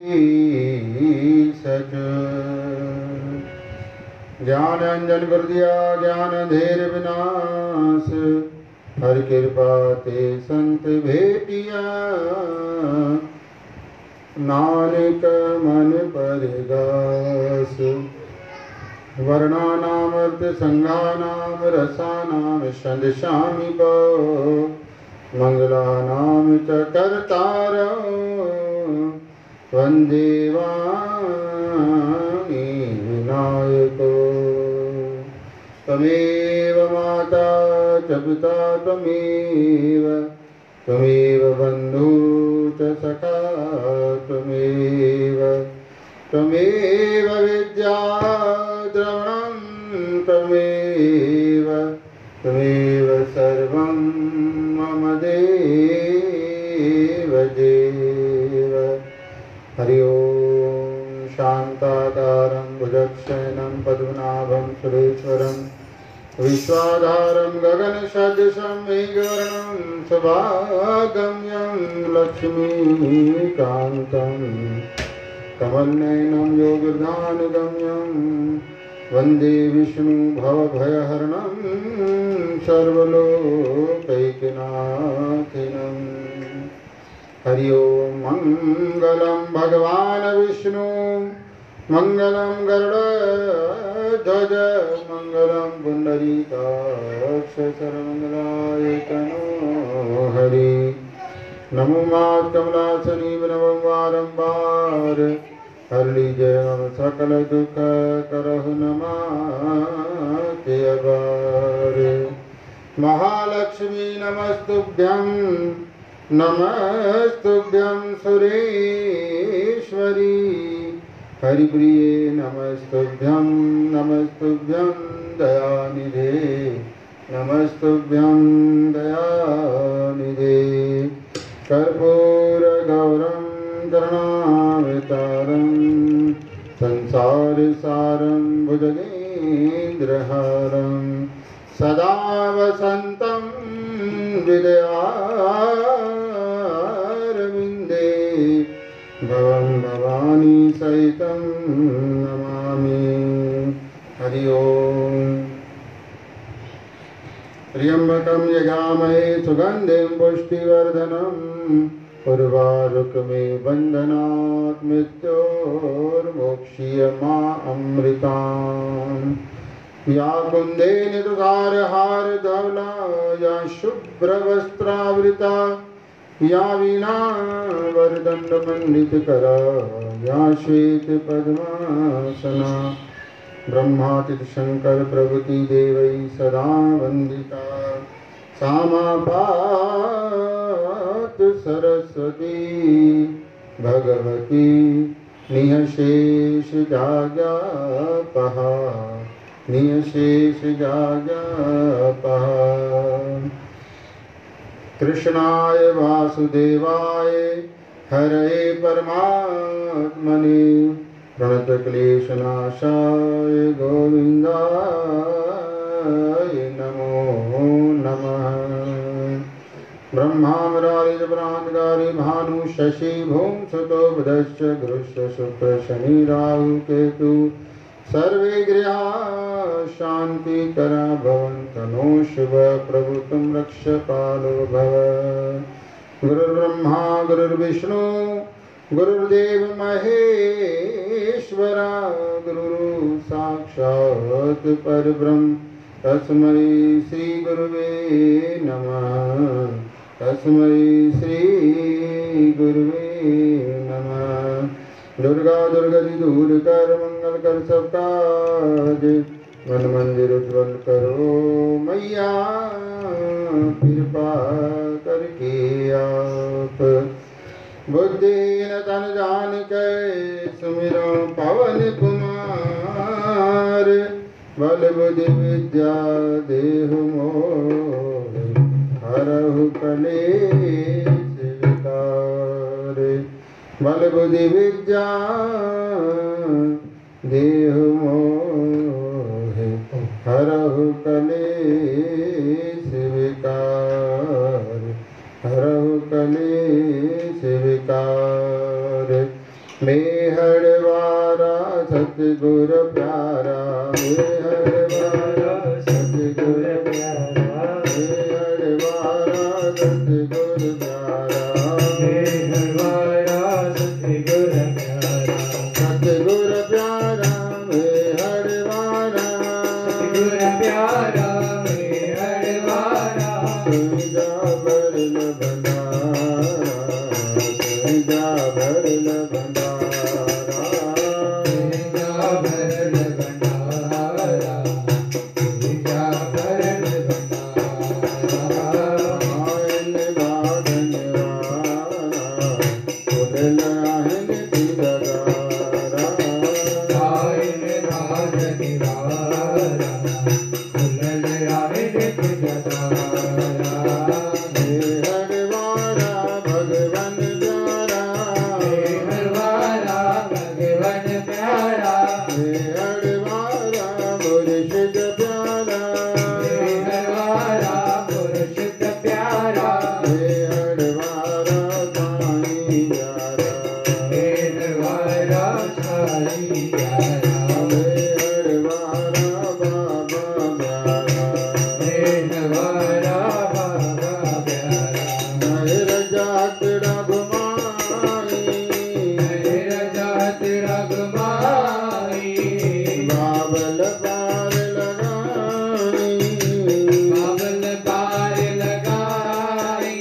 सच ज्ञान अंजन कर दिया ज्ञान अंधेर विनाश हर कृपा ते संत भेटिया नानक मन परिगास वर्णानामर्थ संघानाम रसानाम संदशामि भो मंगलानाम च कर्तारो वंदे वाणी विनायको त्वमेव माता च पिता त्वमेव बन्धु च सखा त्वमेव विद्या द्रवणं त्वमेव सर्वं मम देव देव। हरि ओम शांताकारं भुजगशयनं पद्मनाभं सुरेश्वरं विश्वाधारं गगनसदृशं मेघवर्णं शुभागम्यं लक्ष्मीकान्तं कमलनयनं योगिर्ध्यानगम्यं वन्दे विष्णु भवभयहरणं सर्वलोकैकनाथनं। हरि ओम मंगलं भगवान् विष्णु मंगलं गरुडध्वज मंगलं पुंडरीकाक्ष सर्वमंगलाय तनो हरि। नमो मात कमलासनी नमो बारंबार हर लीजय मम सकल दुख करहु नमाते अबार। महालक्ष्मी नमस्तुभ्यं सुरेश्वरी हरिप्रिये नमस्तुभ्यं दयानिधे नमस्तुभ्यं दयानिधे। कर्पूरगौरं करुणावतारं संसारसारं भुजगेन्द्रहारं सदा वसन्तं हृदयारविन्दे भवं भवानी सहितं नमामि। हरि ओम। त्र्यंबकं यजामहे सुगन्धिं पुष्टिवर्धनम् उर्वारुकमे बन्धनात् मृत्योर्मोक्ष्यमामृताम्। या कुन्देन तुषारहारधवला या शुभ्रवस्त्रावृता या वीणा वरदण्डमण्डितकरा या श्वेतपद्मासना ब्रह्मादित्य शंकर प्रभृति देवै सदा वन्दिता। सा मा पातु सरस्वती भगवती निःशेषजाज्ञापः कृष्णाय वासुदेवाय हरे परमात्मने प्रणतक्लेशनाशाय गोविन्दाय नमो नमः। ब्रह्मामरारिजभ्रान्तकारी भानु शशि भूमसुतो बुधश्च गुरुश्च शुक्र शनि राहु केतु सर्वे गृहा शान्तिकरा भवन्तु। नो शुभ प्रभुतं रक्ष पालो भव। गुरुर्ब्रह्मा गुरुर्विष्णु गुरुर्देव महेश्वरा गुरु साक्षात् परब्रह्म तस्मै श्री गुरुवे नमः। तस्मै श्री गुरुवे नमः। दुर्गा दुर्गति दूर कर मंगल कर सब काज मन मंदिर उज्ज्वल करो मैया कृपा करके आप। बुद्धि न तन जान के सुमिरो पवन कुमार बल बुद्धि विद्या देहु मोहे हरहु कलेश विकार। बल बुद्धि विद्या देहु मोहे हरहु कलेश विकार। हरहु कलेश विकार। मेहरवारा सतगुर प्यारा, मेहरवारा सतगुर प्यारा, मेहरवारा सतगुर प्यारा, मेहरवारा सतगुर प्यारा, सतगुर प्यारा मेहरवारा, सतगुर प्यारा मेहरवारा, तुझा भरल भंडारा, तुझा भरल भंडारा, तुझा भरल भंडारा, तुझा भरल भंडारा, आयन बादन वारा, फुल लाहन की लगारा, आयन बादन वारा, फुल लाहन की लगारा, मेहरवारा भगवन प्यारा, मेहरवारा भगवन प्यारा, मेहरवारा मुर्शिद प्यारा, मेहरवारा मुर्शिद प्यारा, मेहरवारा साईं प्यारा, मेहरवारा साईं प्यारा, मेहरवारा बाबा प्यारा, मेहरवारा बाबा प्यारा, मेहर जात रघुमाई, मेहर जात रघुमाई, बाबल पार लगाई, बाबल पार लगाई,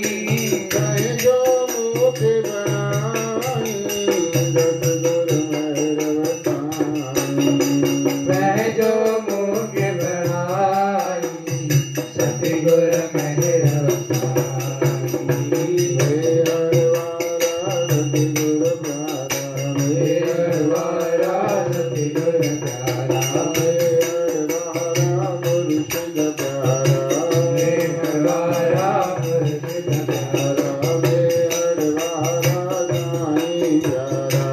कहे जो मुख बनाई, सतगुर मेहर बताई, कहे जो मुख बनाई, सतगुर मेहर बताई, मेहरवारा सतगुर प्यारा, मेहरवारा सतगुर प्यारा, मेहरवारा मुर्शिद प्यारा, मेहरवारा मुर्शिद प्यारा, मेहरवारा साईं प्यारा,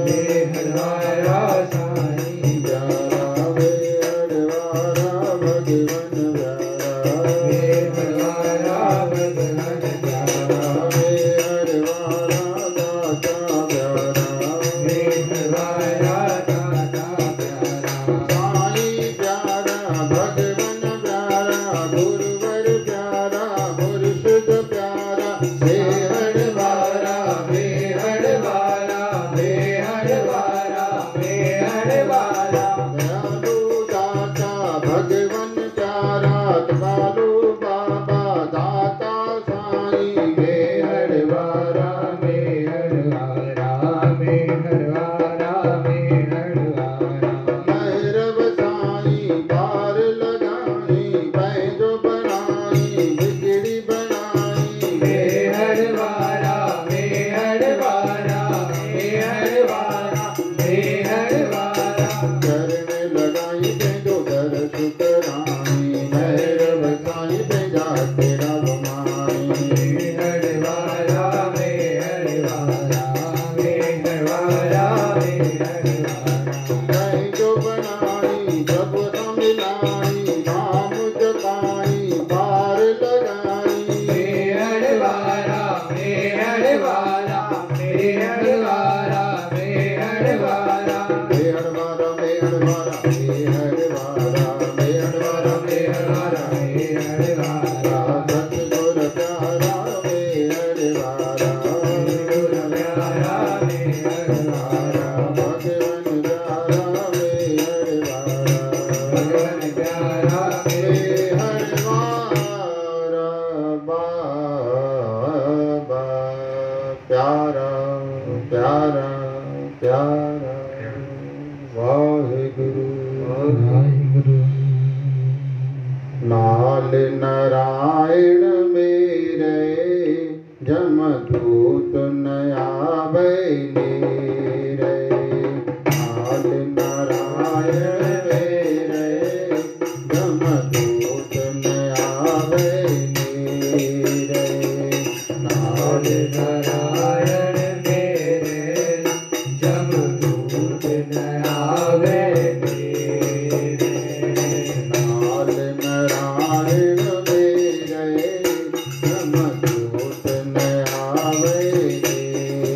मेहरवारा साईं प्यारा, मेहरवारा भगवन प्यारा, मेहरवारा भगवन प्यारा, मेहरवारा दाता प्यारा, मेहरवारा दाता प्यारा, साईं प्यारा भगवन प्यारा, गुरुवर प्यारा मुर्शिद प्यारा, मेहरवारा मेहरवारा मेहरवारा मेहरवारा, दयालु दाता भगवन प्यारा, दयालु बाबा दाता साईं, मेहरवारा मेहरवारा मेहरवारा मेहरवारा, मेहरव साईं पार लगाई, पैंजो बनाई बिगड़ी बनाई, मेहरवारा मेहरवारा मेहरवारा मेहरवारा, चरण लगाई पैंजो दर्श कराई, मेहरव साईं पैंजा तेरा बमाई, मेहरवारा मेहरवारा मेहरवारा मेहरवारा, पैंजो बनाई सब मिलाई, नाम जताई पार लगाई, मेहरवारा मेहरवारा मेहरवारा मेहरवारा, मेहरवारा मेहरवारा मेहरवारा मेहरवारा मेहरवारा मेहरवारा, सतगुर प्यारा मेहरवारा, सतगुर प्यारा मेहरवारा, भगवन प्यारा मेहरवारा, भगवन प्यारा मेहरवारा, बाबा प्यारा प्यारा प्यारा, वाहिगुरु वाहिगुरु। नाल नारायण मेरे जमदूत न आवे नेरे, नाल नारायण मेरे जमदूत न आवे नेरे, नाल नारायण मेरे जमदूत न आवे नेरे, नाल नारायण मेरे जमदूत न आवे नेरे,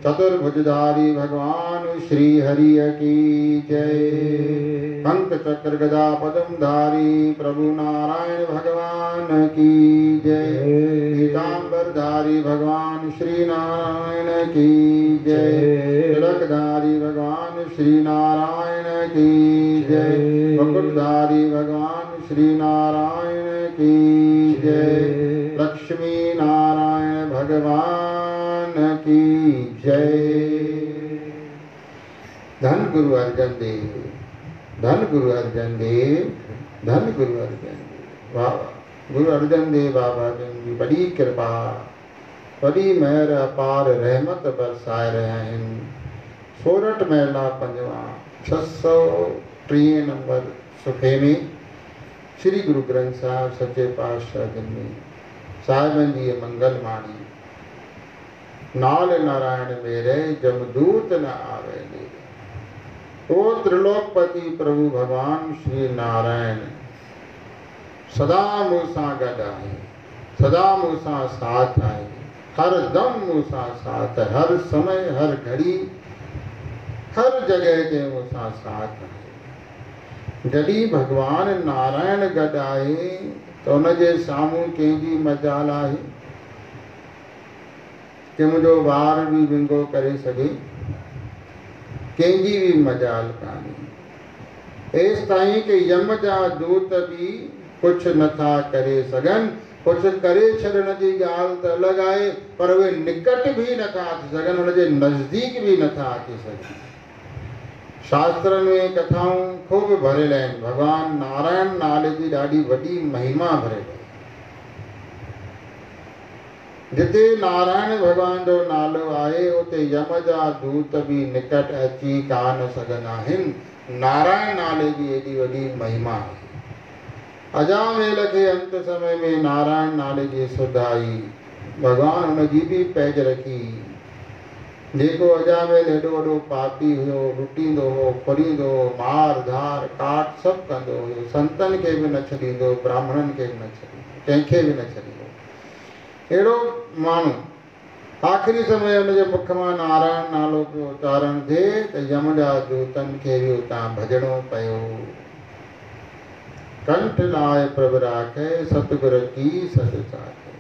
चतुर्भुजधारी भगवान श्री हरि की जय। अंक चक्र गदा पद्मधारी प्रभु नारायण भगवान की जय। पीतांबरधारी भगवान श्री नारायण की जय। तिलकधारी भगवान श्री नारायण की जय। मुकुटधारी भगवान श्री नारायण की जय। लक्ष्मी नारायण भगवान की जय। धन गुरु अर्जन देव, धन गुरु अर्जन देव, धन गुरु अर्जन देव। वाह गुरु अर्जन देव बाबा जी बड़ी कृपा, बड़ी मेहर अपार रहमत बरसाए रहे हैं। सोरठ महला पंजवा 603 नंबर सुखे में श्री गुरु ग्रंथ साहब सच्चे पातशाह जन्मे साहिबन जी मंगल माणी। नाल नारायण मेरे जमदूत न आवे मेरे। ओ त्रिलोकपति प्रभु भगवान श्री नारायण सदा मूसा गद आए, सदा मूसा साथ आए, हर दम मूसा साथ है, हर समय हर घड़ी हर जगह के मूसा साथ आए। जॾहिं भगवान नारायण गद आए तो उनजे साम्हूं कंहिंजी मजाल आहे कि मुझो वार भी विंगो करे सके, कंहिंजी भी मजाल कान्हे। एस ताईं कि यम जा दूत भी कुछ नथा करे सघन। कुछ करे छॾण जी ॻाल्हि त अलॻि आहे, पर उहे निकट भी नथा अची सघन, उनजे नज़दीक भी नथा अची सघन। शास्त्रनि में कथाऊं खूब भरियल आहिनि। भगवान नारायण नाले जी ॾाढी वॾी महिमा भरियल आहे। जिते नारायण भगवान जो नालो आहे उते यम जा दूत भी निकट अची कान सघंदा आहिनि। नारायण नाले जी एॾी वॾी महिमा आहे। अजामेल खे अंत समय में नारायण नाले जी सुध आई। भगवान हुन जी भी पैज रखी। जेको अजामेल एॾो वॾो पापी हुयो, लुटींदो हो, फुरींदो हो, मार धार काट सभु कंदो हुयो, संतनि खे बि न छॾींदो, ब्राह्मणनि खे बि न छॾींदो, कंहिंखे बि न छॾींदो। अहिड़ो माण्हू आख़िरी समय हुनजे मुख मां नारायण नालो पियो उचारण थिए त यम जा दूतनि खे बि उतां भॼणो पियो। कंठ लाए प्रभ राखे सतगुर की सत साखे।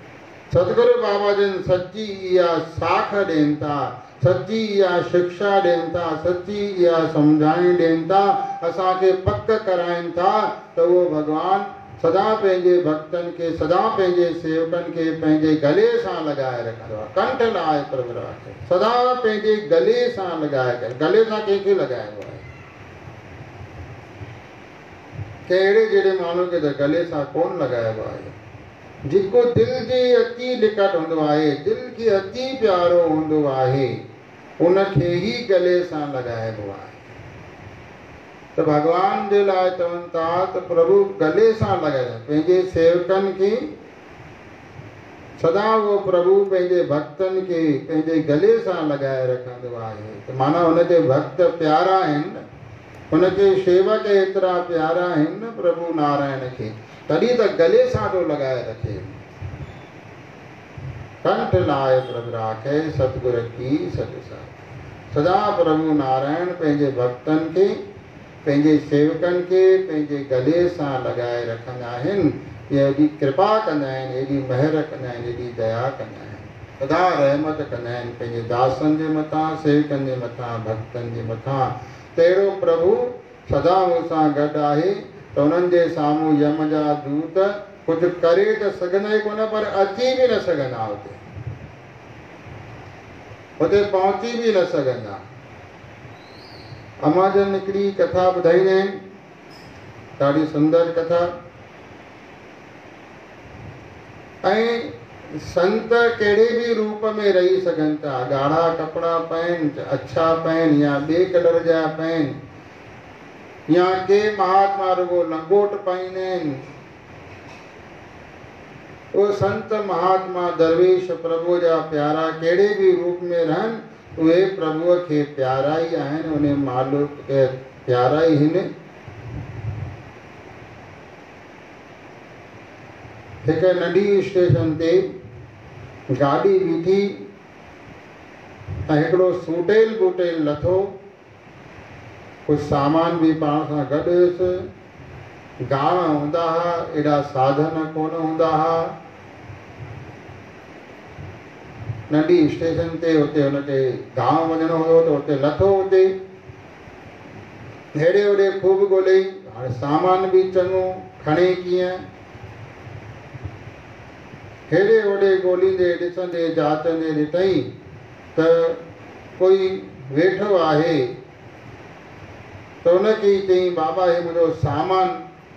सतगुरु बाबा जन सच्ची इहा साख ॾियनि था, सच्ची इहा शिक्षा ॾियनि था, सच्ची इहा सम्झाइण ॾियनि था, असांखे पक कराइनि था त उहो भॻवान सदा पंहिंजे भक्तनि खे, सदा पंहिंजे सेवकनि खे पंहिंजे गले सां लॻाए रखंदो आहे। कंठ लाए प्रभ राखे, सदा पंहिंजे गले सां लॻाए करे। गले सां कंहिंखे लॻाइबो आहे? कहिड़े जहिड़े माण्हू खे त गले सां कोन लॻाइबो आहे। जेको दिलि जे अति निकट हूंदो आहे, दिलि खे अति प्यारो हूंदो आहे, उनखे ई गले सां लॻाइबो आहे। त भॻवान जे लाइ चवनि था त प्रभु गले सां लॻाए पंहिंजे सेवकनि खे, सदा उहो प्रभु पंहिंजे भक्तनि खे पंहिंजे गले सां लॻाए रखंदो आहे। त माना हुनजे भक्त प्यारा आहिनि, हुनखे शेवक एतिरा प्यारा आहिनि प्रभु नारायण खे, तॾहिं त गले सां थो लॻाए रखे। कंठ लाए प्रभु राखे सतगुर की सत साखे। सदा प्रभु नारायण पंहिंजे भक्तनि खे, पंहिंजे सेवकनि खे पंहिंजे गले सां लॻाए रखंदा आहिनि। ये एॾी कृपा कंदा आहिनि, एॾी महर कंदा आहिनि, एॾी दया कंदा आहिनि, सदा रहमत कंदा आहिनि पंहिंजे दासनि जे मथां, सेवकनि जे मथां, भक्तनि जे मथां। तहिड़ो प्रभु सदा मूंसां गॾु आहे त उन्हनि जे साम्हूं यम जा दूत कुझु करे त सघंदा ई कोन, पर अची बि न सघंदा, हुते पहुची बि न सघंदा। अमाजन हिकिड़ी कथा ॿुधाईंदा आहिनि, ॾाढी सुंदर कथा। ऐं संत कहिड़े बि रूप में रही सघनि था, ॻाढ़ा कपिड़ा पाइनि, अच्छा पाइनि या ॿिए कलर जा पाइनि, या के महात्मा रुगो लंगोट पाईंदा आहिनि। उहे संत महात्मा दरवेश प्रभु जा प्यारा कहिड़े बि रूप में रहनि, उहे प्रभुअ खे प्यारा ई आहिनि, उन मालिक खे प्यारा ई आहिनि। हिकु नंढी स्टेशन ते गाॾी बीठी ऐं हिकिड़ो सूटेल बूटेल लथो, कुझु सामान बि पाण सां गॾु हुयुसि। गांव हूंदा हुआ, एॾा साधन कोन हूंदा हुआ। नंढी स्टेशन ते हुते हुनखे गांव वञिणो हुयो त हुते लथो। हुते हेॾे होॾे खूब ॻोल्ही, हाणे सामान बि चङो खणे कीअं। हेॾे होॾे ॻोल्हींदे ॾिसंदे जाचंदे ॾिठई त कोई वेठो आहे, त उनखे चई बाबा हे मुंहिंजो सामान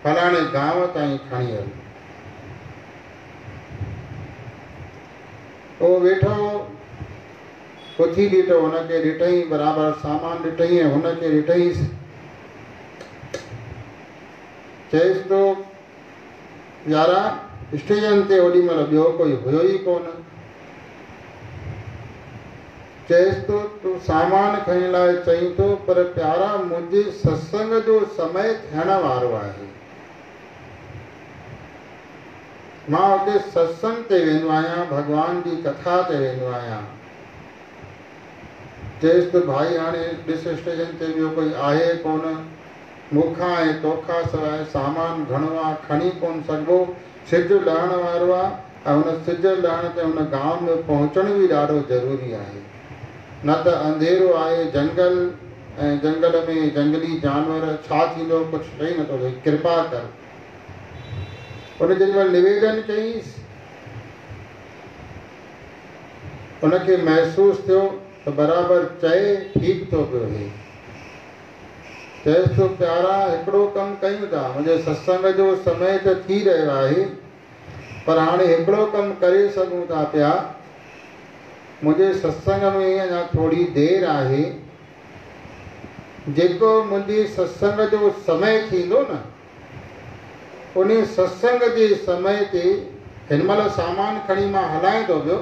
फलाणे गांव ताईं खणी हल। उहो वेठो पुछी ॾिठो, हुनखे ॾिठई, बराबरि सामान ॾिठई ऐं हुनखे ॾिठईसि। चएसि थो यारा स्टेशन ते ओॾी महिल ॿियो कोई हुयो ई कोन। चएसि थो तूं सामान खणण लाइ चई थो, पर प्यारा मुंहिंजे सत्संग जो समय थियण वारो आहे। मां हुते सत्संग ते वेंदो आहियां, भॻवान जी कथा ते वेंदो आहियां। चएसि थो भाई हाणे ॾिस स्टेशन ते ॿियो कोई आहे कोन, मूंखां ऐं तोखां सवाइ सामान घणो आहे, खणी कोन सघिबो, सिज लहण वारो आहे, ऐं हुन सिज लहण ते हुन गांव में पहुचण बि ॾाढो ज़रूरी आहे। न त अंधेरो आहे, जंगल, ऐं जंगल में जंगली जानवर, छा थींदो कुझु चई नथो सघे, कृपा कर। उन जेॾीमहिल निवेदन कईसि, उनखे महसूसु थियो त बराबरि चए ठीकु थो पियो थिए। चएसि थो प्यारा हिकिड़ो कमु कयूं था, मुंहिंजे सत्संग जो समय त थी रहियो आहे, पर हाणे हिकिड़ो कमु करे सघूं था पिया मुझे सत्संग में अञा थोड़ी देर आहे, जेको मुंहिंजी सत्संग जो समय थींदो न, उन सत्संग जे समय ते हिन महिल सामान खणी मां हलाए थो पियो,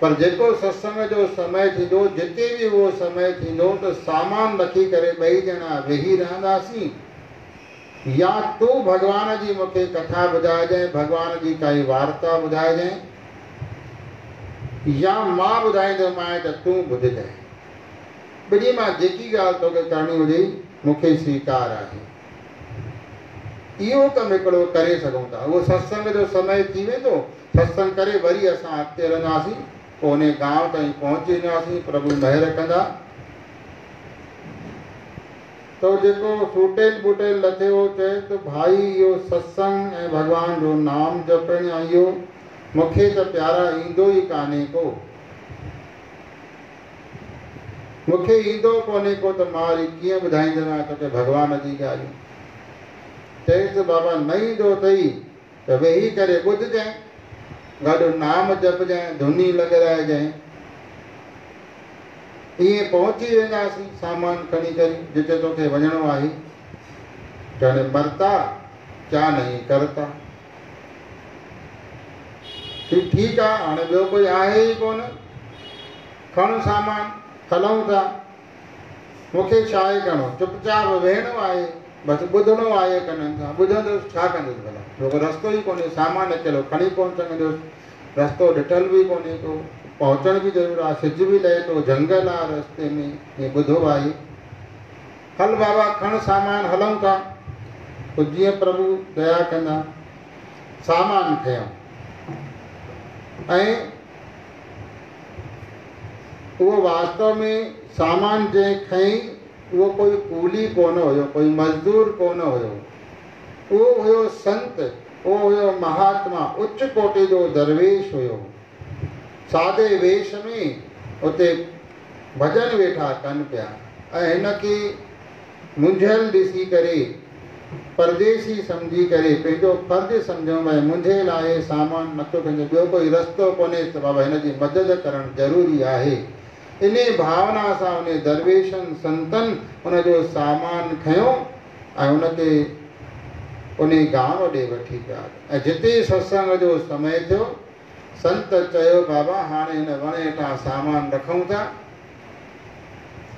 पर जेको सत्संग जो समय थींदो, जिते बि उहो समय थींदो त सामान रखी करे ॿई ॼणा वेही रहंदासीं, या तूं भगवान जी मूंखे कथा ॿुधाइजांइ, भगवान जी काई वार्ता ॿुधाइजांइ, या मां ॿुधाईंदोमांइ त तूं ॿुधजांइ। ॿिन्ही मां जेकी ॻाल्हि तोखे करणी हुजे मूंखे स्वीकार आहे। इहो कमु हिकिड़ो करे सघूं था। उहो सत्संग जो समय थी वेंदो, सत्संग करे वरी असां अॻिते हलंदासीं, पोइ उन गांव ताईं पहुची वेंदासीं। प्रभु महिर कंदा। तो जेको टूटेल बूटेल लथे हो चए तो भाई इहो सत्संग ऐं भगवान जो नाम जपण इहो मूंखे त प्यारा ईंदो ई कान्हे को, मूंखे ईंदो कोन्हे को, त मां वरी कीअं ॿुधाईंदोमांइ तोखे भगवान जी ॻाल्हियूं। चएसि बाबा न ईंदो अथई त वेही करे ॿुधजांइ, गॾु नाम जपजांइ, धुनी लॻाइजांइ। ईअं पहुची वेंदासीं सामान खणी करे जिते तोखे वञिणो आहे। जाने मरता क्या नहीं करता। ठीकु आहे, हाणे ॿियो कोई आहे ई कोन, खण सामान हलूं था। मूंखे छा आहे करिणो, चुपचाप वेहणो आहे, बसि ॿुधणो आहे कननि सां। ॿुधंदुसि छा कंदुसि भला, छोकी रस्तो ई कोन्हे, सामान अकेलो खणी कोन सघंदुसि, रस्तो ॾिठल बि कोन्हे को, पहुचण बि ज़रूरु आहे, सिज बि लहे थो, जंगल आहे रस्ते में, ईअं ॿुधो आहे। हल बाबा खण सामान हलूं था। पोइ जीअं प्रभु दया कंदा सामान खयूं, ऐं उहो वास्तव में सामान जंहिं खईं उहो कोई कूली कोन हुयो, कोई मज़दूर कोन हुयो, उहो हुयो संत, उहो हुयो महात्मा, उच्च कोटि जो दरवेश हुयो। सादे वेश में उते भॼन वेठा कनि पिया, ऐं हिनखे मुंझियल ॾिसी करे, परदेसी सम्झी करे पंहिंजो फर्ज़ु सम्झो भई मुंहिंजे लाइ सामान नथो खणे, ॿियो कोई रस्तो कोन्हे, त बाबा हिन जी मदद करणु ज़रूरी आहे। इन भावना सां उन दरवेशनि संतनि उनजो सामान खयो ऐं उनखे उन गांव ॾे वठी पिया। ऐं जिते सत्संग जो समय थियो, संत चयो बाबा हाणे हिन वण हेठां सामान रखूं था।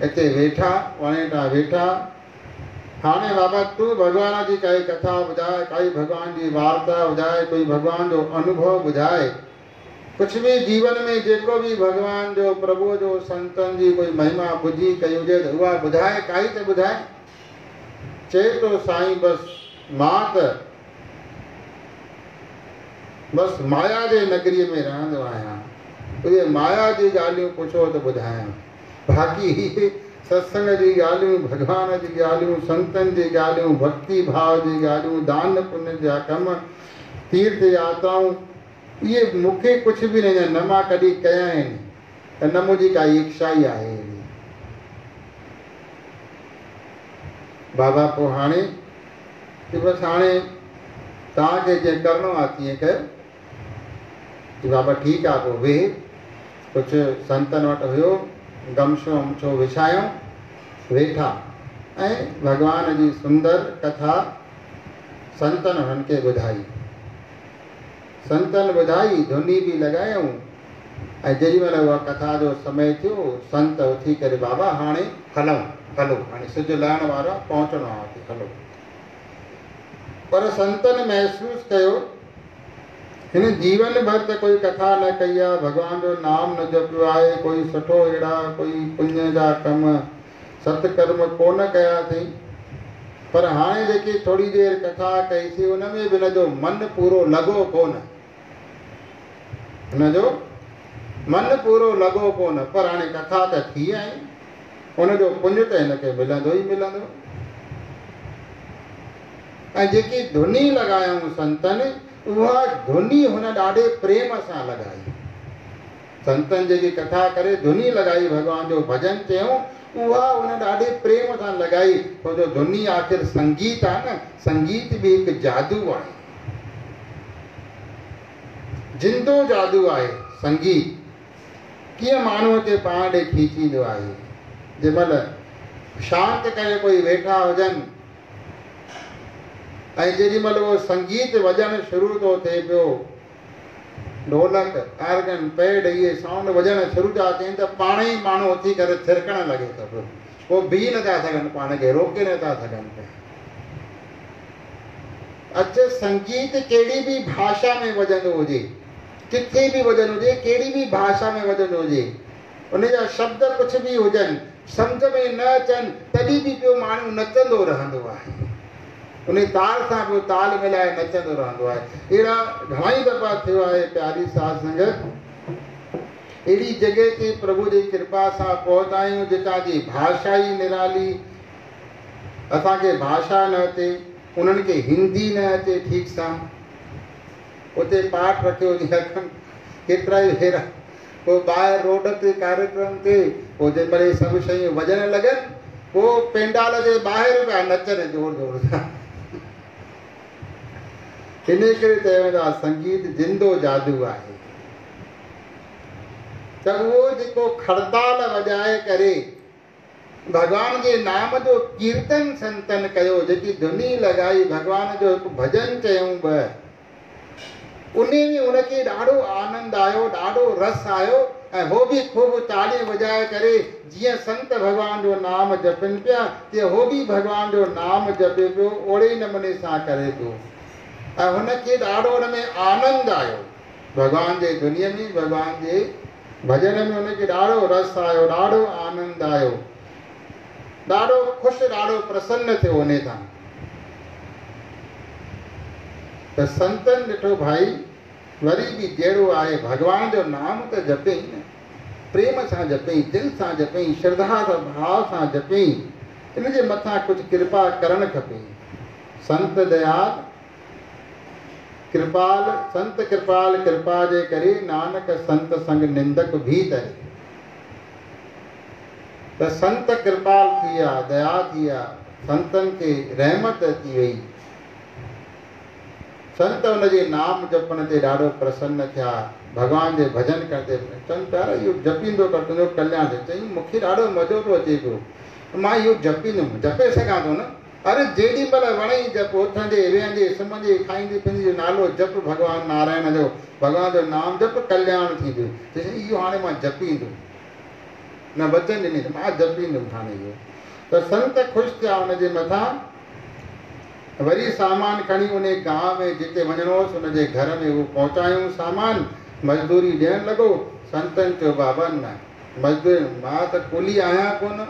हिते वेठा, वण हेठां वेठा। हाणे बाबा तूं भगवान जी काई कथा ॿुधाए, काई भगवान जी वार्ता ॿुधाए, कोई भगवान जो अनुभव ॿुधाए, कुछ भी जीवन में जेको भी भगवान जो, प्रभु जो, संतन जी कोई महिमा बुझी कई हुजे त उहा ॿुधाए, काई त ॿुधाए। चए तो साईं बसि मां त बसि माया जे नगरीअ में रहंदो आहियां, उहे माया जी ॻाल्हियूं पुछो त ॿुधायां, बाक़ी सत्संग जी ॻाल्हियूं, भगवान जी ॻाल्हियूं, संतनि जी ॻाल्हियूं, भक्ति भाव जी ॻाल्हियूं, दान पुण्य जा कम, तीर्थ यात्राऊं, इहे मूंखे कुझु बि न मां कॾहिं कया आहिनि, न मुंहिंजी काई इच्छा ई आहे। बाबा पोइ हाणे बसि हाणे तव्हांखे जीअं करिणो आहे तीअं कयो। बाबा ठीकु आहे, पोइ वेह। कुझु संतनि वटि हुयो, गमछो वमछो विछायूं, वेठा ऐं भगवान जी सुंदर कथा संतनि हुननि खे ॿुधाई। संतनि ॿुधाई, धुनी बि लॻायूं, ऐं जेॾी महिल उहा कथा जो समय थियो, संत उथी करे बाबा हाणे हलूं, हलो हाणे सिज लहण वारो आहे, पहुचणो आहे, हलो। पर संतनि महसूसु कयो हिन जीवन भर त कोई कथा न कई आहे, भगवान जो नाम न जपियो आहे, कोई सुठो अहिड़ा कोई पुण्य जा कम सत्कर्म कोन कया अथई, पर हाणे जेकी थोरी देरि कथा कईसीं उन में बि हिनजो मन पूरो लॻो कोन, हुनजो मन पूरो लॻो कोन। पर हाणे कथा त थी आई, हुनजो पुण्य त हिनखे मिलंदो ई मिलंदो। ऐं जेकी धुनी लॻायूं संतनि, उहा धुनी हुन ॾाढे प्रेम सां लॻाई। संतनि जेकी कथा करे धुनी लॻाई, भॻवान जो भॼन चयूं, उहा हुन ॾाढे प्रेम सां लॻाई। छो जो धुनी आख़िर संगीत आहे न, संगीत बि हिकु जादू आहे, जिंदो जादू आहे संगीत। कीअं माण्हूअ खे पाण ॾे खीचींदो आहे। जंहिं महिल शांति करे कोई वेठा हुजनि ऐं जेॾी महिल उहो संगीत वॼणु शुरू थो थिए पियो, ढोलक आर्गन पैड इहे साउंड वॼणु शुरू था थियनि त पाण ई माण्हू उथी करे थिरकणु लॻे थो पियो। पोइ बीह नथा सघनि, पाण खे रोके नथा सघनि पिया। अच्छा, संगीत कहिड़ी बि भाषा में वॼंदो हुजे, किथे बि वॼंदो हुजे, कहिड़ी बि भाषा में वॼंदो हुजे, उनजा शब्द कुझु बि हुजनि, सम्झ में न अचनि, तॾहिं बि पियो माण्हू नचंदो रहंदो आहे। उन ताल सां पियो ताल मिलाए नचंदो रहंदो आहे। अहिड़ा घणाई दफ़ा थियो आहे प्यारी साध संगत, अहिड़ी जॻह ते प्रभु जी कृपा सां पहुता आहियूं जितां जी भाषा ई निराली, असांखे भाषा न अचे, उन्हनि खे हिंदी न अचे ठीक सां। उते पाठ रखियो लिखनि केतिरा ई अहिड़ा, पोइ ॿाहिरि रोड ते कार्यक्रम ते पोइ जंहिं महिल सभु शयूं वॼणु लॻनि, पोइ पेंडाल जे ॿाहिरि पिया नचनि जोर जोर सां। इन करे चयो वेंदो आहे संगीत जिंदो जादू आहे। त उहो जेको खड़ताल वॼाए करे भगवान जे नाम जो कीर्तन संतन कयो, जेकी धुनी लॻाई, भगवान जो हिकु भॼन चयूं ॿ, उन में उनखे ॾाढो आनंद आयो, ॾाढो रस आयो, ऐं हो बि ख़ूब तालियूं वॼाए करे जीअं संत भगवान जो नाम जपनि पिया, तीअं हो बि भगवान जो नाम जपे पियो, ओड़े ई नमूने सां करे पियो। ऐं हुनखे ॾाढो हुन में आनंद आयो, भगवान जे दुनिया में, भगवान जे भॼन में हुनखे ॾाढो रस आयो, ॾाढो आनंद आयो, ॾाढो ख़ुशि, ॾाढो प्रसन्न थियो उन सां। त संतनि ॾिठो भाई वरी बि जहिड़ो आहे भगवान जो नाम त जपई न, प्रेम सां जपई, दिलि सां जपई, श्रद्धा सां भाव सां जपई, इन जे मथां कुझु कृपा करणु खपे। संत दयाल कृपाल, संत कृपाल कृपा जे करे नानक संत संग निंदक भी तरे। त संत कृपाल थी विया, दया थी विया, संतनि खे रहमत अची वई, संत हुनजे नाम जपण ते ॾाढो प्रसन्न थिया, भगवान जे भॼन करते चवनि प्यारा इहो जपींदो कर तुंहिंजो कल्याण थिए। चई मूंखे ॾाढो मज़ो थो अचे पियो, मां इहो जपींदुमि, जपे सघां थो न। अरे जेॾी महिल वणई जप, उथंदे वेहंदे सुम्हंदे खाईंदे पीअंदे नालो जप भगवान नारायण जो, भगवान जो नाम जप, कल्याण थींदो। चई इहो हाणे मां जपींदुमि, न वचन ॾिनी मां जपींदुमि हाणे इहो। त संत ख़ुशि थिया हुनजे मथां। वरी सामान खणी उन गांव में जिते वञिणो हुअसि उनजे घर में उहो पहुचायूं सामान, मज़दूरी ॾियणु लॻो। संतनि चयो बाबा न मज़दूरी, मां त कुली आहियां कोन,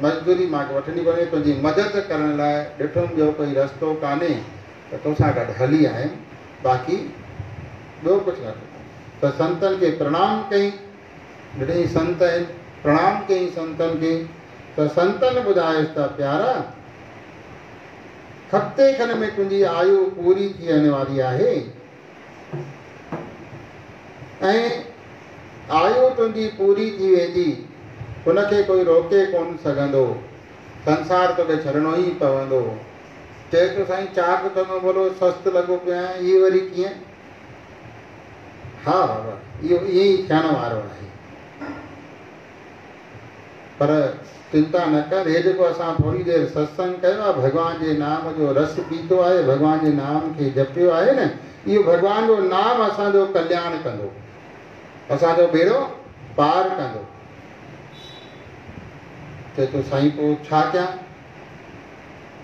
मज़दूरी मूंखे वठणी कोन्हे, तुंहिंजी मदद करण लाइ ॾिठुमि ॿियो कोई रस्तो कान्हे त तोसां गॾु हली आयुमि, बाक़ी ॿियो कुझु न। त संतनि खे प्रणाम कई, ॾिठई संत आहिनि, प्रणाम कई संतनि खे। त संतनि ॿुधायुसि त प्यारा हफ़्ते खन में तुंहिंजी आयु पूरी थी वञण वारी आहे, ऐं आयु तुंहिंजी पूरी थी वेंदी, हुनखे कोई रोके कोन सघंदो, संसार तोखे छॾिणो ई पवंदो। चए थो साईं चाक चङो भलो सस्तु लॻो पियो आहे, इहे वरी कीअं? हा बाबा इहो ईअं ई थियण वारो आहे, पर चिंता न कर, हे जेको असां थोरी देरि सत्संग कयो आहे, भगवान जे नाम जो रस पीतो आहे, भगवान जे नाम खे जपियो आहे न, इहो भगवान जो नाम असांजो कल्याण कंदो, असांजो बेड़ो पार कंदो। चए थो साईं पोइ छा कयां?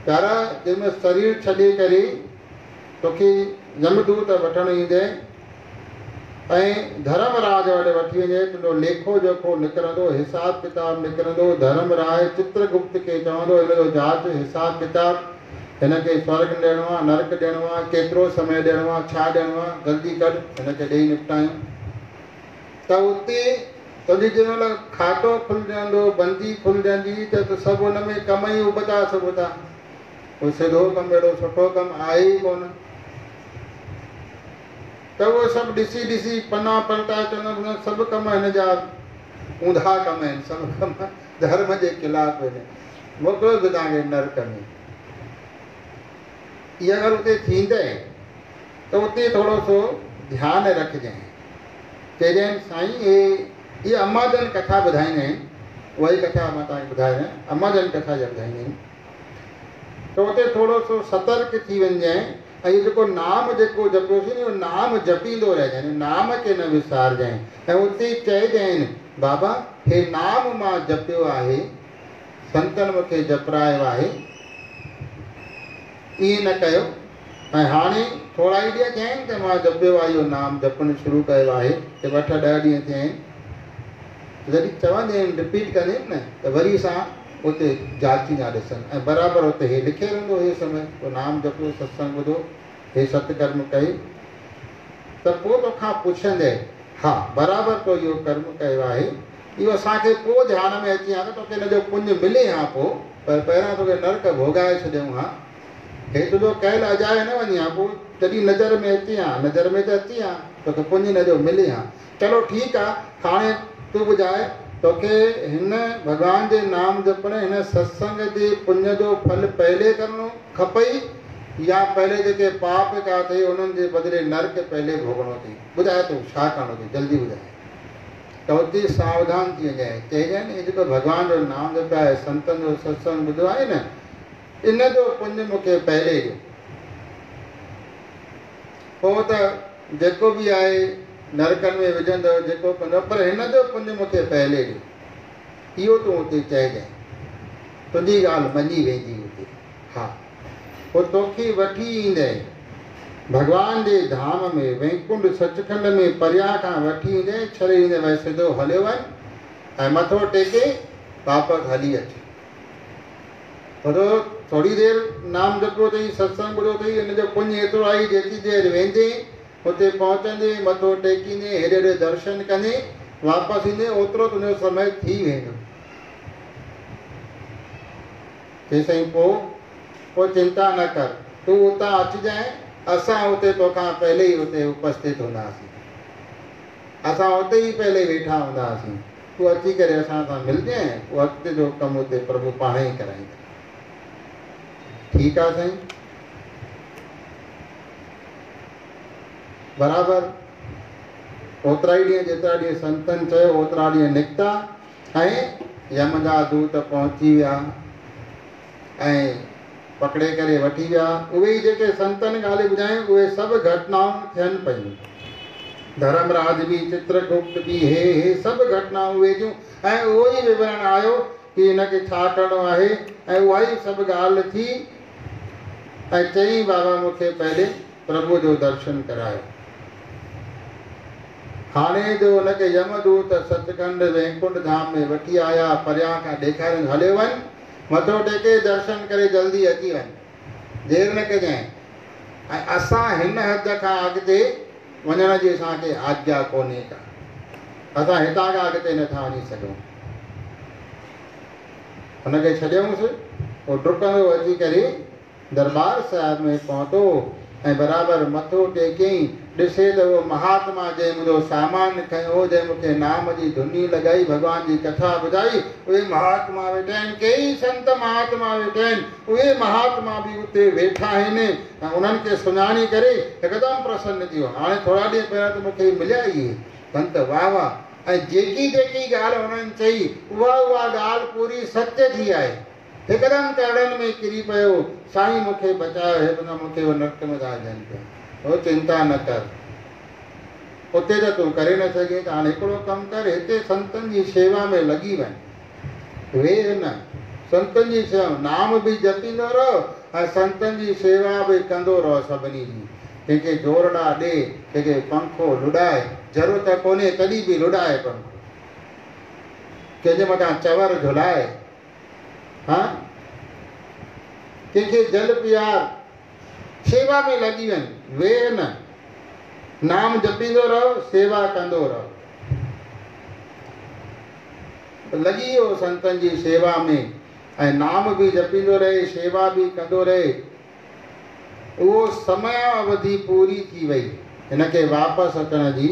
प्यारा जंहिंमें शरीर छॾे करे तोखे यमदूत वठणु ईंदे ऐं धर्मराज वटि वठी वञे, तुंहिंजो लेखो जोखो निकिरंदो, हिसाब किताब निकिरंदो, धर्मराज चित्रगुप्त खे चवंदो हिन जो जांच हिसाब किताब, हिनखे स्वर्ग ॾियणो आहे, नरक ॾियणो आहे, केतिरो समय ॾियणो आहे, छा ॾियणो आहे, जल्दी कढ हिनखे ॾेई निपटायूं। त उते तुंहिंजी जंहिं महिल खातो खुलिजंदो, बंदी खुलिजंदी, त सभु हुन में कम ई उबता सभुता, कोई सिधो कमु अहिड़ो सुठो कमु आहे ई कोन। त उहो सभु ॾिसी ॾिसी पना पलटा चवंदा सभु कम हिन जा ऊंधा कम आहिनि, सभु कम धर्म जे ख़िलाफ़ आहिनि, मोकिलियो बि तव्हांखे नरक में। इहा अगरि उते थींदे त उते थोरो सो ध्यानु रखजांइ, चइजांइ साईं हे ये अम्माजन कथा ॿुधाईंदा आहिनि, वही कथा मां तव्हांखे ॿुधायां, अम्माजन कथा जा ॿुधाईंदा आहिनि। तो उते थोरो सो सतर्क थी वञजांइ ऐं इहो जेको नाम जेको जपियोसीं न, उहो नाम जपींदो रहिजांइ, नाम खे न विसारजांइ। ऐं उते चइजांइ बाबा हे नाम मां जपियो आहे, संतनि मूंखे जपरायो आहे, ईअं न कयो। ऐं हाणे थोरा ई ॾींहं थिया आहिनि त मां जपियो आहे, इहो नाम जपणु शुरू कयो आहे, 8-10 ॾींहं थिया आहिनि। जॾहिं चवंदा आहिनि रिपीट कंदा आहिनि न, त वरी सां उते जांचींदा ॾिसनि, ऐं बराबरि उते हे लिखियलु हूंदो, हे समय पोइ नाम जपियो, सत्संग ॿुधो, हे सतकर्म कई, त पोइ तोखां पुछंदे हा बराबरि तो इहो कर्म कयो आहे, इहो असांखे पोइ ध्यान में अची हा त तोखे हिन जो पुञ मिले हा पोइ, पर पहिरियां तोखे नर्क भोॻाए छॾियऊं हा, हे तुंहिंजो कयल अजाए न वञे हा, पोइ तॾहिं नज़र में अची हा, नज़र में त अची हा, तोखे पुञ हिन जो मिले हा। चलो ठीकु आहे, हाणे तूं ॿुधाए तोखे हिन भॻवान जे नाम जपण, हिन सत्संग जे पुञ जो फल पहले करणो खपई या पहले जेके पाप का अथई उन्हनि जे बदिले नर्क पहले भोगणो अथई? ॿुधाए तूं छा करणो अथई, जल्दी ॿुधाए। त उते सावधान थी वञे, चइजांइ न जेको भॻवान जो नाम जपियो आहे, संतनि जो सत्संग ॿुधो आहे न, इन जो पुञ मूंखे पहले ॾियो। पोइ त जेको बि आहे नरकनि में विझंदव, जेको कंदव, पर हिन जो पुञ मूंखे पहले ॾियो, इहो तूं उते चइजांइ, तुंहिंजी ॻाल्हि मञी वेंदी हुते। हा, पोइ तोखे वठी ईंदे भॻवान जे धाम में, वैकुंठ सचखंड में परियां खां वठी ईंदे, छॾे ईंदे भई सिधो हलियो वञ ऐं मथो टेके वापसि हली अच। थोरी देरि नाम जपियो अथई, सत्संग ॿुधो अथई, हिन जो पुञ एतिरो आई, जेतिरी देरि वेंदे उते पहुचंदे, मथो टेकींदे, हेॾे होॾे दर्शन कंदे वापसि ईंदे, ओतिरो तुंहिंजो समय थी वेंदो। तेसिताईं पोइ चिंता न कर, तूं उतां अचिजांइ, असां उते तोखां पहले ई उते उपस्थित हूंदासीं, असां उते ई पहले वेठा हूंदासीं, तूं अची करे असां सां मिलजांइ, उहो अॻिते जो कमु उते प्रभु पाण ई कराईंदा। ठीकु आहे साईं, बराबरि ओतिरा ई ॾींहं जेतिरा ॾींहं संतनि चयो ओतिरा ॾींहं निकिता ऐं यम जा दूत पहुची विया ऐं पकड़े करे वठी विया। उहे ई जेके संतनि ॻाल्हि ॿुधायूं उहे सभु घटनाऊं थियनि पयूं, धर्मराज बि, चित्रगुप्त बि, हे सभु घटनाऊं उहे थियूं ऐं उहो ई विवरण आयो कि हिनखे छा करिणो आहे, ऐं उहा ई सभु ॻाल्हि थी ऐं चई बाबा मूंखे पहले प्रभु जो दर्शन करायो। हाणे जो हुनखे यमदूत सचखंड वैकुंठ धाम में वठी आया, परियां खां ॾेखारियो, हलियो वञ, मथो टेके दर्शन करे जल्दी अची वञ, देरि न कजांइ। ऐं असां हिन हद खां अॻिते वञण जी असांखे आज्ञा कोन्हे का, असां हितां खां अॻिते नथा वञी सघूं। हुनखे छॾियऊंसि, पोइ डुकंदो अची करे दरबार साहिब में पहुतो ऐं बराबरि मथो टेकियईं। ॾिसे त उहो महात्मा जंहिं मुंहिंजो सामान खयो, जंहिं मूंखे नाम जी धुनी लॻाई, भॻवान जी कथा ॿुधाई, उहे महात्मा वेठा आहिनि, कई संत महात्मा वेठा आहिनि, उहे महात्मा बि उते वेठा आहिनि ऐं उन्हनि खे सुञाणी करे हिकदमि प्रसन्न थी वियो। हाणे थोरा ॾींहं पहिरियों त मूंखे मिलिया इहे संत, वाह वाह, ऐं जेकी जेकी ॻाल्हि हुननि चई उहा ॻाल्हि पूरी सत्य थी आहे। हिकदमि चरणनि में किरी पियो, साईं मूंखे बचायो, हे न मूंखे उहो नर्क में था ॾियनि पिया, उहो चिंता न कर, उते त तूं करे न सघे, त हाणे हिकिड़ो कमु कर, हिते संतनि जी शेवा में लॻी वञ, वेह न, संतनि जी सेवा, नाम बि जपींदो रहो ऐं संतनि जी सेवा बि कंदो रहो सभिनी जी। कंहिंखे जोरड़ा ॾे, कंहिंखे पंखो लुॾाए, ज़रूरत कोन्हे तॾहिं बि लुॾाए पंखो, कंहिंजे मथां चवर झुलाए, हा, कंहिंखे जल पियार, सेवा में लॻी वञ, वेह न, नाम जपींदो रहो, सेवा कंदो रहो। लॻी वियो संतनि जी सेवा में ऐं नाम बि जपींदो रहे, सेवा बि कंदो रहे। उहो समय अवधि पूरी थी वई हिनखे वापसि अचण जी,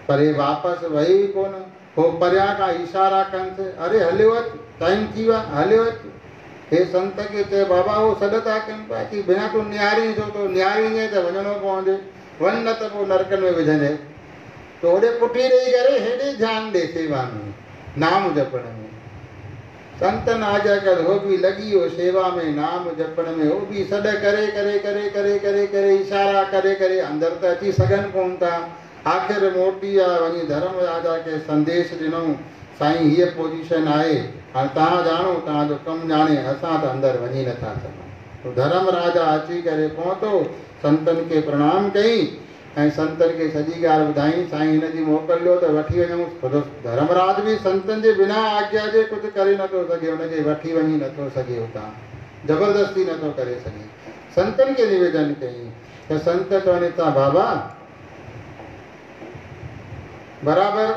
पर हे वापसि वई कोन। पोइ परियां खां इशारा कनि, अरे हलियो अच, टाइम थी वियो आहे, हलियो अच। हे संत खे चए बाबा उहो सॾ था कनि पिया कि बिना तूं निहारी छो, तो निहारींदे त वञिणो पवंदे, वञ न त पोइ नरकनि में विझंदे। तो ओॾे पुठी रही करे हेॾे ध्यानु ॾे सेवा में, नाम जपण में। संतन आजा कर हो भी लगी हो सेवा में, नाम जपण में, हो भी सॾ करे करे करे करे करे करे इशारा करे करे अंदर त अची सघनि कोन था। आख़िर मोटी आ वञी धर्म राजा के संदेश ॾिनऊं, साईं हीअ पोजीशन आहे, हाणे तव्हां ॼाणो, तव्हांजो कमु ॼाणे, असां त अंदरि वञी नथा सघूं। तो धर्म राजा अची करे पहुतो, संतनि खे प्रणाम कई ऐं संतनि खे सॼी ॻाल्हि ॿुधाई, साईं हिन जी मोकल ॾियो त वठी वञूं। धर्मराज बि संतनि जे बिना आज्ञा जे कुझु करे नथो सघे, हुनखे वठी वञी नथो सघे, हुतां ज़बरदस्ती नथो करे सघे। संतनि खे निवेदन कई त संत चवनि था बाबा बराबरि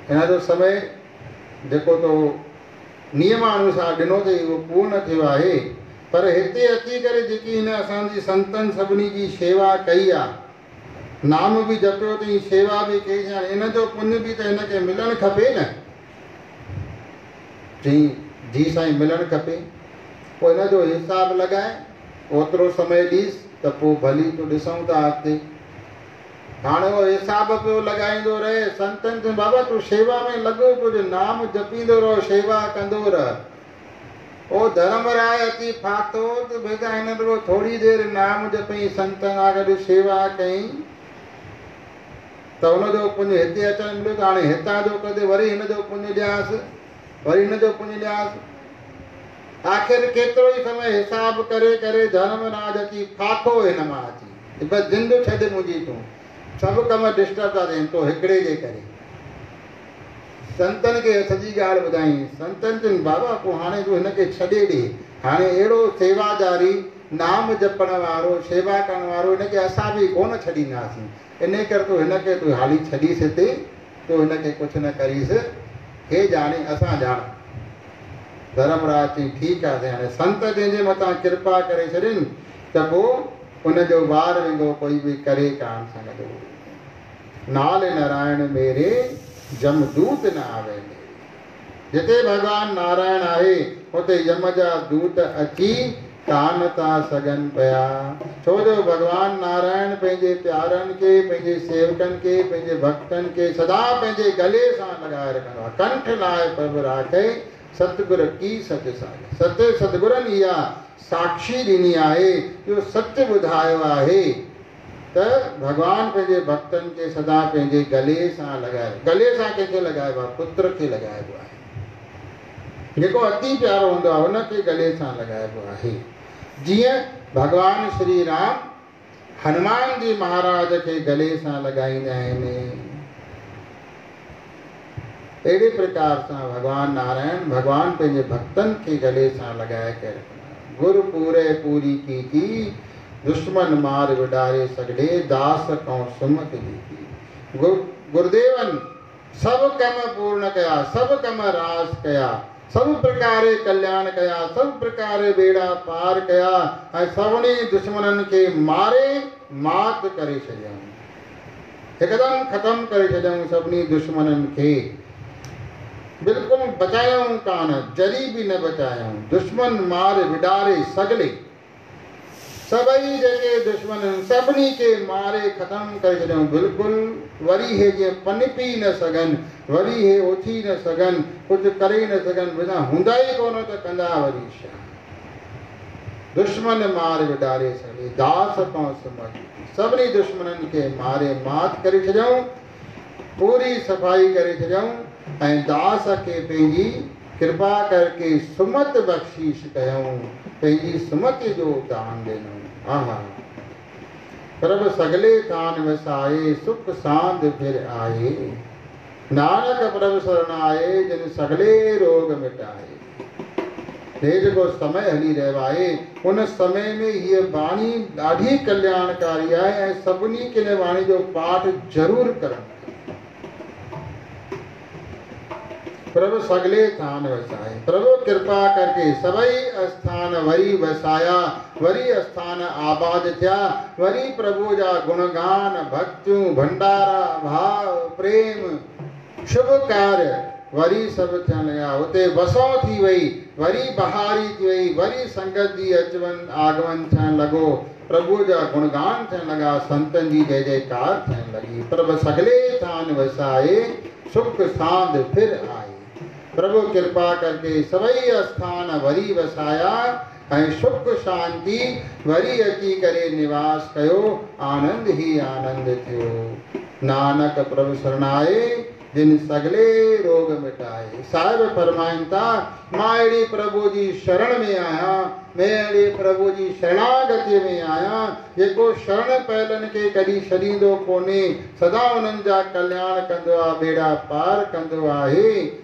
हिन जो समय जेको तो नियमानुसार ॾिनो अथई उहो पूर्ण थियो आहे, पर हिते अची करे जेकी हिन असांजी संतनि सभिनी जी शेवा कई आहे, नाम भी जपियो अथई, सेवा भी कई, इन जो पुण्य भी त हिनखे मिलणु खपे न। चई जी साईं मिलणु खपे, पोइ हिन जो हिसाब लॻाए, ओतिरो समय ॾीस त पोइ भली तो ॾिसूं था अॻिते। हाणे उहो हिसाब पियो लॻाईंदो रहे, संतनि चयो बाबा तूं सेवा में लॻो पियो, नाम जपींदो रहो, सेवा कंदो रह। ओ धर्मराय अची फाथो त बेटा हिन रुगो थोरी देरि नाम जपई, संतनि सां गॾु सेवा कई त हुनजो पुण्य हिते अचणु मिलियो, त हाणे हितां जो कदे वरी हिन जो पुण्य ॾियासि, वरी हिन जो पुण्य ॾियासि। आख़िर केतिरो ई समय हिसाब करे करे धर्मराज अची फाथो हिन मां अची, बसि जिंद छॾ मुंहिंजी तूं, सभु कम डिस्टर्ब था थियनि तो हिकिड़े जे करे। संतनि खे सॼी ॻाल्हि ॿुधाई, संतनि चयनि बाबा पोइ हाणे तूं हिनखे छॾे ॾे, हाणे अहिड़ो सेवादारी नाम जपण वारो सेवा करण वारो हिनखे असां बि कोन छॾींदासीं, इन करे तूं हिनखे तूं हाली छॾीसि हिते, तूं हिनखे कुझु न करीसि, हे ॼाणे असां ॼाण। धर्मराज चई ठीकु आहे, हाणे संत जंहिंजे मथां कृपा करे छॾिन त पोइ हुनजो वार विंगो कोई बि करे कान सघंदो। नाल नारायण मेरे जमदूत न आवे मेरे, जिते भगवान नारायण आहे उते यम जा दूत अची कान था सघनि पिया, छो जो भगवान नारायण पंहिंजे प्यारनि खे, पंहिंजे सेवकनि खे, पंहिंजे भक्तनि खे सदा पंहिंजे गले सां लॻाए रखंदो आहे। कंठ लाइ प्रभु राखे सतगुर की सच साॻे, सत सतगुरनि इहा साक्षी ॾिनी आहे, इहो सच ॿुधायो आहे त भगवान पंहिंजे भक्तनि खे सदा पंहिंजे गले सां लॻाए, गले सां कंहिंखे लॻाइबो आहे, पुत्र खे लॻाइबो आहे, जेको अति प्यारो हूंदो आहे हुनखे गले सां लॻाइबो आहे। जीअं भगवान श्री राम हनुमान जी महाराज खे गले सां लॻाईंदा आहिनि, अहिड़े प्रकार सां भगवान नारायण भगवान पंहिंजे भक्तनि खे गले सां लॻाए करे, गुर पूरे पूरी की दुश्मन मार विडारे सगड़े, दास कौं सुमत दी। गुरुदेवन सब कम पूर्ण कया, सब कम रास कया, सब प्रकारे कल्याण कया, सब प्रकारे बेड़ा पार कया ऐं सभिनी दुश्मननि खे मारे मात करे छॾियऊं, हिकदमि ख़तमु करे छॾियऊं सभिनी दुश्मननि खे, बिल्कुलु बचायूं कान, जरी बि न बचायूं, दुश्मन मार विडारे सगले, सभई जेके दुश्मन सभिनी खे मारे ख़तमु करे छॾियऊं, बिल्कुलु वरी हे जीअं पनपी न सघनि, वरी हे उथी न सघनि, कुझु करे न सघनि, बिना हूंदा ई कोन त कंदा वरी छा। दुश्मन मार विडारे सघे, दास कौं सुमत, सभिनी दुश्मननि खे मारे मात करे छॾियऊं, पूरी सफ़ाई करे छॾियऊं ऐं दास खे पंहिंजी कृपा करके सुमत बख़्शीश कयूं, पंहिंजी सुमति जो दान ॾिनऊं। आहा प्रभु सगले कान वसाए, सुख सांद फिर आए, नानक प्रभु शरण आए, जिन सगले रोग मिटाए। हे जेको समय हली रहियो आहे उन समय में हीअ वाणी ॾाढी कल्याणकारी आहे ऐं सभिनी खे हिन वाणी जो पाठ ज़रूरु करणु। प्रभु सगले स्थान वसाए, प्रभु कृपा करके सभई स्थान वरी वसाया, वरी स्थान आबाद थिया, वरी प्रभु जा गुणगान भक्तियूं भंडारा भाव प्रेम शुभ कार्य वरी सभु थियण लॻा, उते वसो थी वई, वरी बहारी थी वई, वरी संगत जी अचवञ आगमन थियण लॻो। प्रभु जा गुणगान थियण लगा, संतन जी जय जयकार थियण लगी। प्रभु सगले थान वसाए, सुख सांध फिर आए। प्रभु कृपा करके सभई स्थान वरी वसाया, ऐं सुख शांति वरी अची करे निवास कयो, आनंद ही आनंद थियो। नानक प्रभु शरणाए, जिन सगले रोग मिटाए। साहिब फरमाइनि था, मां अहिड़े प्रभु जी शरण में आहियां, मैं अहिड़े प्रभु जी शरणागति में आहियां, जेको शरण पहलनि खे कॾहिं छॾींदो कोन्हे, सदा उन्हनि जा कल्याण कंदो आहे, बेड़ा पार कंदो आहे।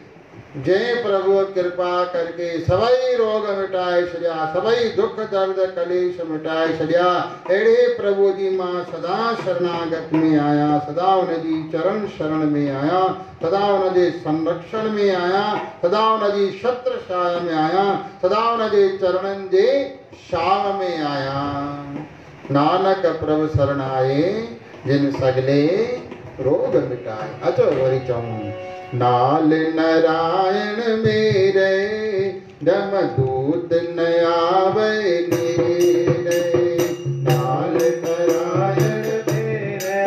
जय प्रभु कृपा करके सभई रोग मिटाए छॾिया, सभई दुख दर्द कलेश मिटाए छॾिया। अहिड़े प्रभु जी मां सदा शरणागत में आहियां, सदा उनजी चरण शरण में आहियां, सदा उनजे संरक्षण में आहियां, सदा उनजी छत्र छाया में आहियां, सदा उनजे चरणनि जे छांव में आहियां। नानक प्रभु शरण आए, जिन सगले रोग मिटाए। अचो वरी चऊं, नाल नारायण मेरे, दमदूत न आवे नेरे। नाल नारायण मेरे,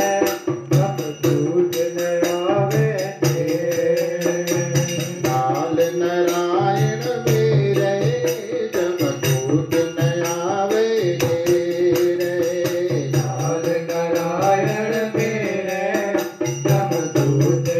दमदूत न आवे नेरे। नाल नारायण मेरे, दमदूत न आवे नेरे। नाल नारायण मेरे, दमदूत न आवे।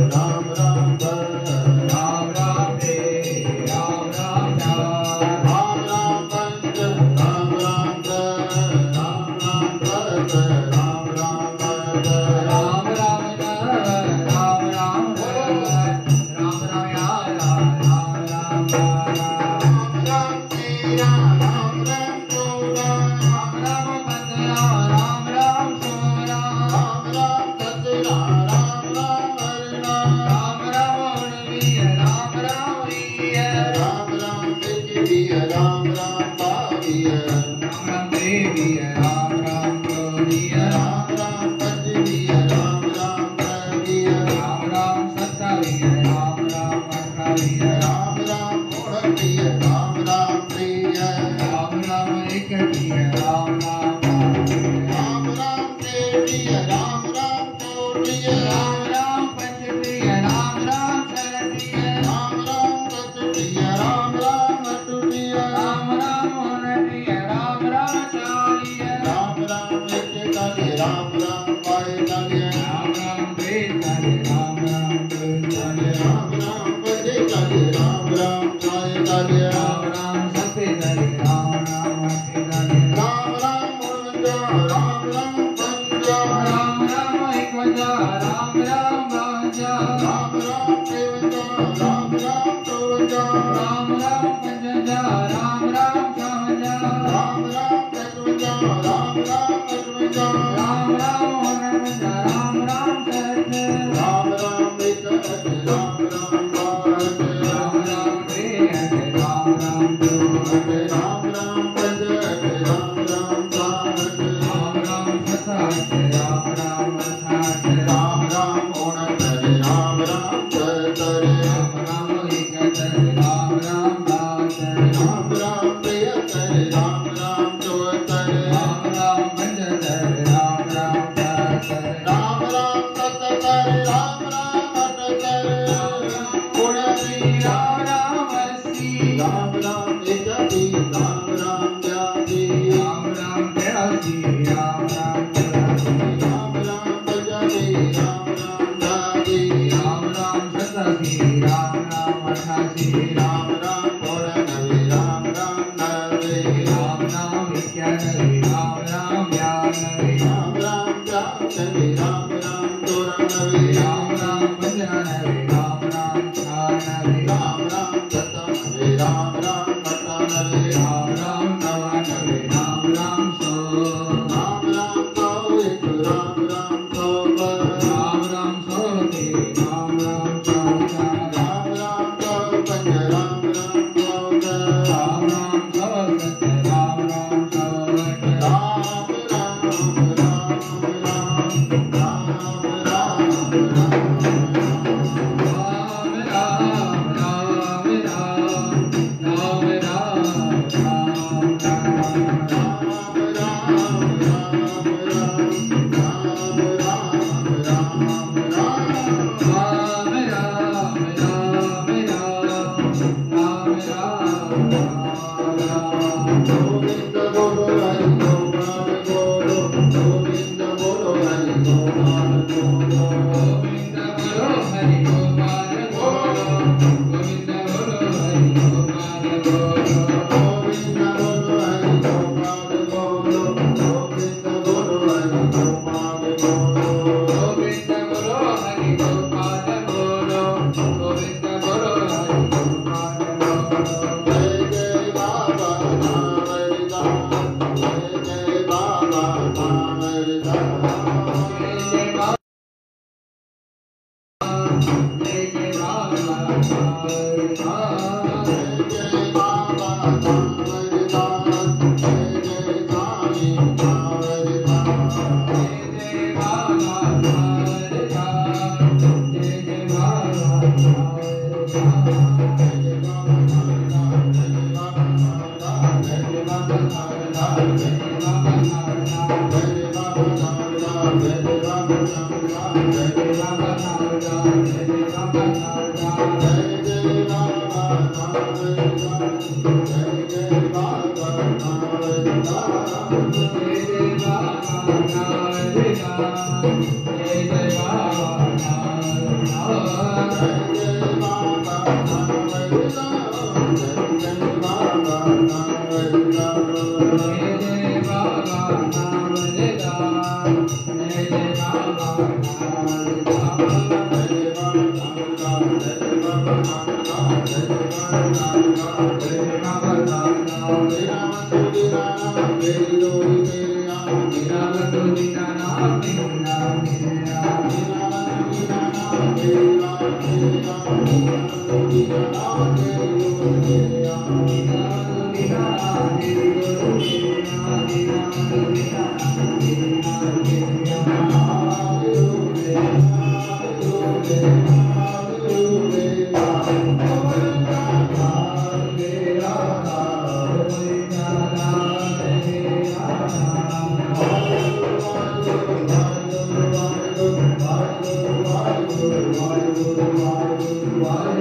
राम राम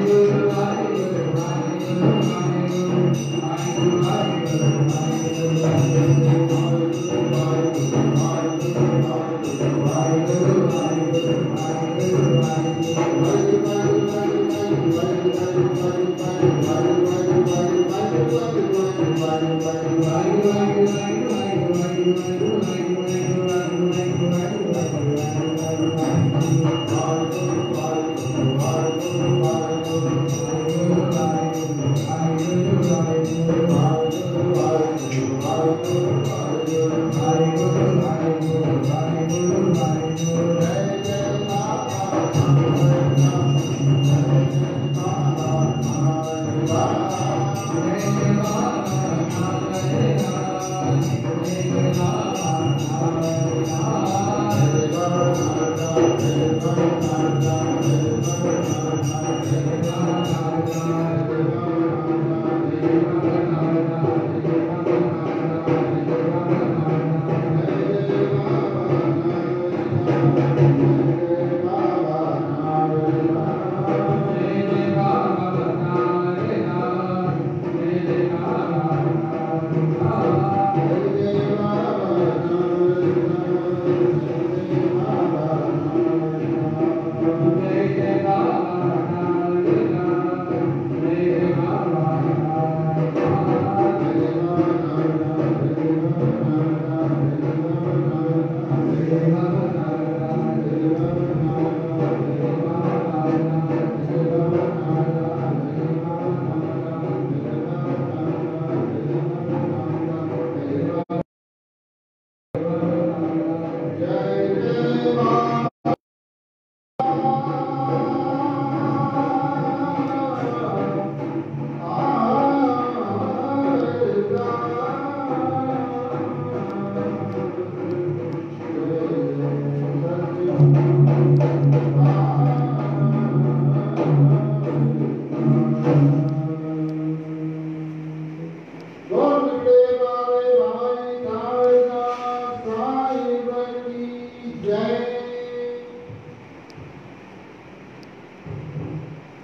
Hare